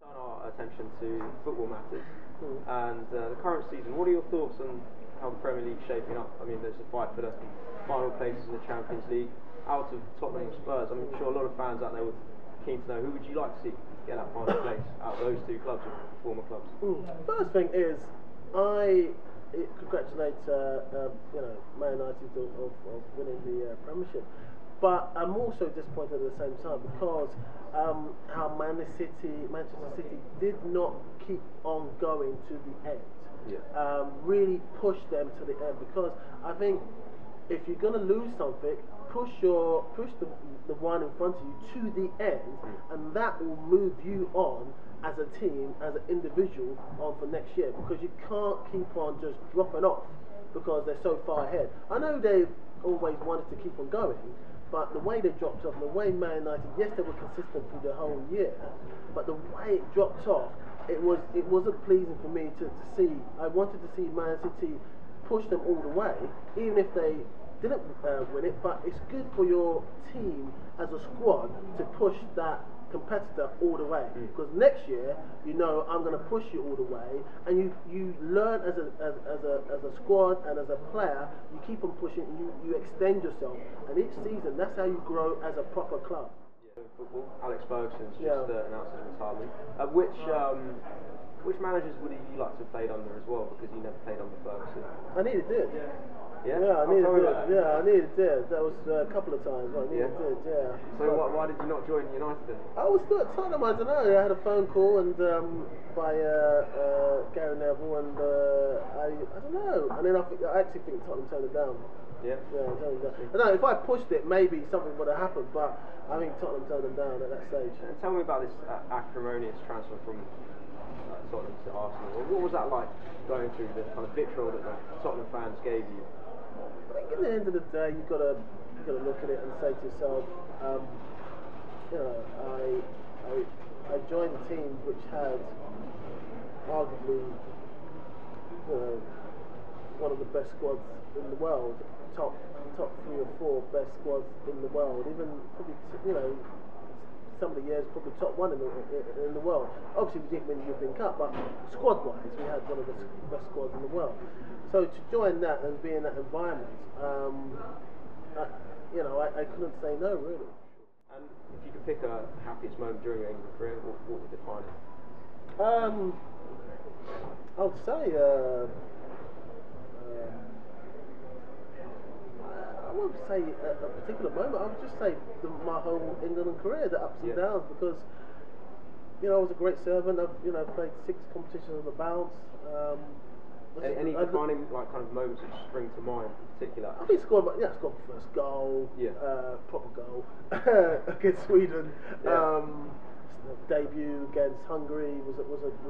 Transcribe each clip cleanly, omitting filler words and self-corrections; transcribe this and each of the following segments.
Turn our attention to football matters and the current season. What are your thoughts on how the Premier League's shaping up? I mean, there's a fight for the final places in the Champions League. Out of Tottenham and Spurs, I'm sure a lot of fans out there would be keen to know who would you like to see get that final place out of those two clubs, or former clubs. First thing is, I congratulate Man United of winning the Premiership, but I'm also disappointed at the same time because how Manchester City did not keep on going to the end. Really push them to the end, because I think if you're going to lose something, push the one in front of you to the end, and that will move you on as a team, as an individual, on for next year, because you can't keep on just dropping off because they're so far ahead. I know they always wanted to keep on going, but the way they dropped off, the way Man United, yes, they were consistent through the whole year, but the way it dropped off, it wasn't pleasing for me to see. I wanted to see Man City push them all the way, even if they didn't win it, but it's good for your team as a squad to push that competitor all the way, because next year, you know, I'm going to push you all the way, and you learn as a squad and as a player, you keep on pushing, you extend yourself, and each season that's how you grow as a proper club. Football. Alex Ferguson's just announced his retirement. Which managers would you like to have played under as well, because you never played under Ferguson? I nearly did. Yeah, I nearly did. Yeah, I nearly did. That was a couple of times. I nearly did. Yeah. So why did you not join United then? I was still at Tottenham. I don't know. I had a phone call and by Gary Neville, and I don't know. And then I actually think Tottenham turned it down. Yeah. Turned it down. I don't know, if I pushed it, maybe something would have happened, but I think Tottenham turned them down at that stage. And tell me about this acrimonious transfer from Tottenham to Arsenal. What was that like, going through the kind of vitriol that the Tottenham fans gave you? I think at the end of the day, you've got to look at it and say to yourself, you know, I joined a team which had arguably one of the best squads in the world, top 3 or 4 best squads in the world, even probably, you know, some of the years probably top 1 in the world. Obviously we didn't win the European Cup, but squad-wise we had one of the best squads in the world. So to join that and be in that environment, you know, I couldn't say no, really. And if you could pick a happiest moment during your England career, what would define it? I would say I won't say a particular moment. I would just say my whole England career, the ups and downs, because, you know, I was a great servant. I've played 6 competitions on the bounce. Any defining kind of moments that spring to mind in particular? I think I scored my first goal, proper goal against Sweden. Debut against Hungary was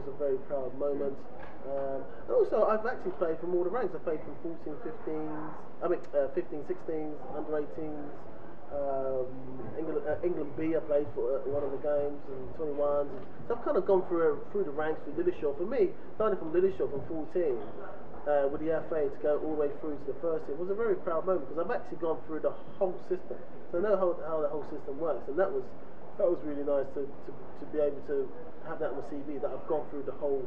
a very proud moment. And also, I've actually played from all the ranks. I played from 14, 15, 16s, under 18s. England B, I played for one of the games, and 21s. So I've kind of gone through the ranks through Liddershall. For me, starting from Liddershall from 14 with the FA to go all the way through to the first team was a very proud moment, because I've actually gone through the whole system, so I know how the whole system works, and that was really nice to be able to have that on the CV, that I've gone through the whole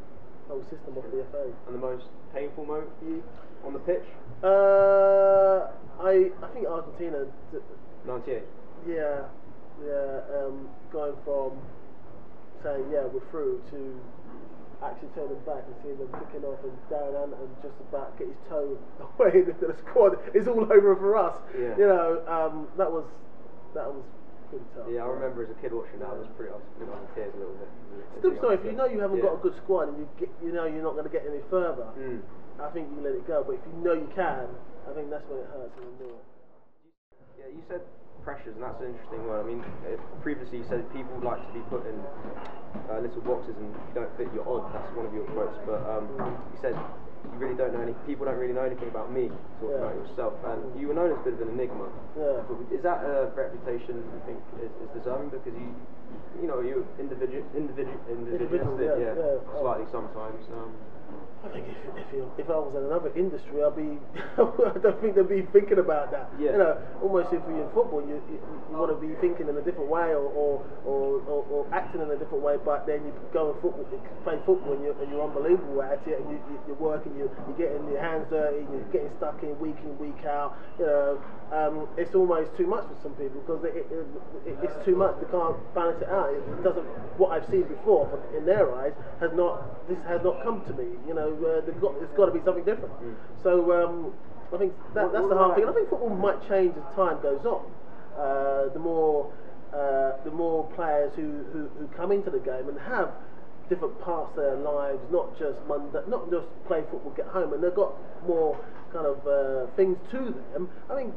system of the FA. And the most painful moment for you on the pitch? I think Argentina. 98. Yeah. Going from saying we're through to actually turning back and seeing them kicking off, and Darren Anderton just about get his toe away into the squad. It's all over for us. Yeah. You know, that was pretty tough. Yeah, I remember as a kid watching that. I was on the tears a little bit. Still, sorry, if you know you haven't got a good squad and you know you're not going to get any further, I think you let it go. But if you know you can, I think that's when it hurts even more. Yeah, you said pressures, and that's an interesting word. I mean, previously you said people like to be put in little boxes, and if you don't fit, you're odd. That's one of your quotes. But you said you really don't know people don't really know anything about me, talking about yourself, and you were known as a bit of an enigma. Yeah. Is that a reputation you think is deserving, because you know, you're individual, slightly sometimes. I think if I was in another industry, I'd be. I don't think they'd be thinking about that. Yeah. You know, almost if you're in football, you want to be thinking in a different way or acting in a different way. But then you go and play football, and you're unbelievable at it, and you're working, you're getting your hands dirty, you're getting stuck in week out. You know, it's almost too much for some people because it's too much. They can't balance it out. It doesn't. What I've seen before, in their eyes, has not come to me. You know. It's got to be something different. So I think that's the hard thing. And I think football might change as time goes on. The more players who come into the game and have different parts of their lives, not just play football, get home, and they've got more kind of things to them. I think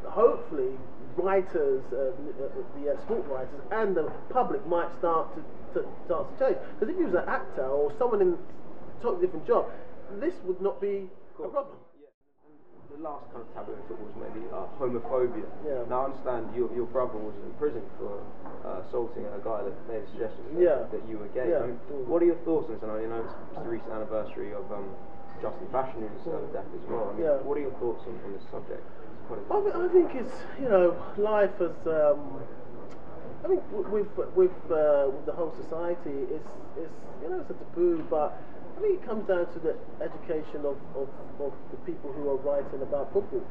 hopefully writers, the sport writers, and the public might start to change. Because if you was an actor or someone in totally different job, this would not be a problem. Yeah. The last kind of taboo in football was maybe homophobia. Yeah. Now I understand your brother was in prison for assaulting a guy that made a suggestion that you were gay. Yeah. I mean, what are your thoughts on this? And you know it's the recent anniversary of Justin Fashion's death as well. I mean, what are your thoughts on this subject? I think it's, you know, life has. I think with the whole society, it's you know, it's a taboo, but I think it comes down to the education of the people who are writing about football.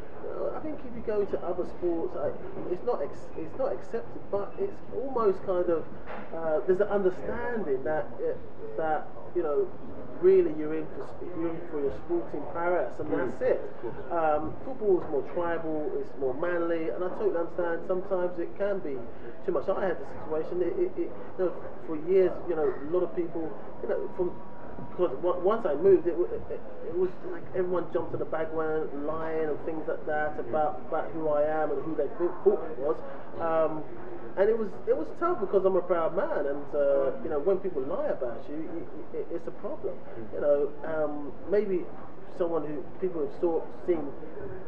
I think if you go into other sports, it's not accepted, but it's almost kind of there's an understanding that you know, really you're in for your sporting prowess, and that's it. Football is more tribal, it's more manly, and I totally understand. Sometimes it can be too much. I had the situation. You know, for years, you know, a lot of people, you know, because once I moved, it was like everyone jumped on the bandwagon, lying and things like that about who I am and who they thought I was, and it was tough because I'm a proud man, and you know, when people lie about you, it's a problem. You know, maybe people have seen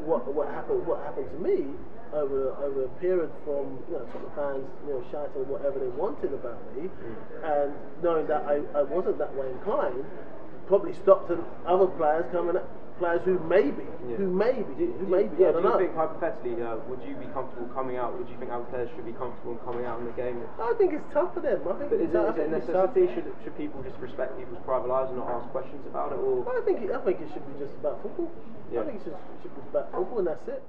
what happened to me over a period from, you know, Tottenham fans, you know, shouting whatever they wanted about me, and knowing that I wasn't that way inclined, probably stopped other players coming at players who maybe. Yeah, I do don't know. you think hypothetically, would you be comfortable coming out? Would you think other players should be comfortable coming out in the game? I think it's tough for them. I think is it a necessity? Should people just respect people's private lives and not ask questions about it? Or I think it should be just about football. Yeah. I think it should be about football, and that's it.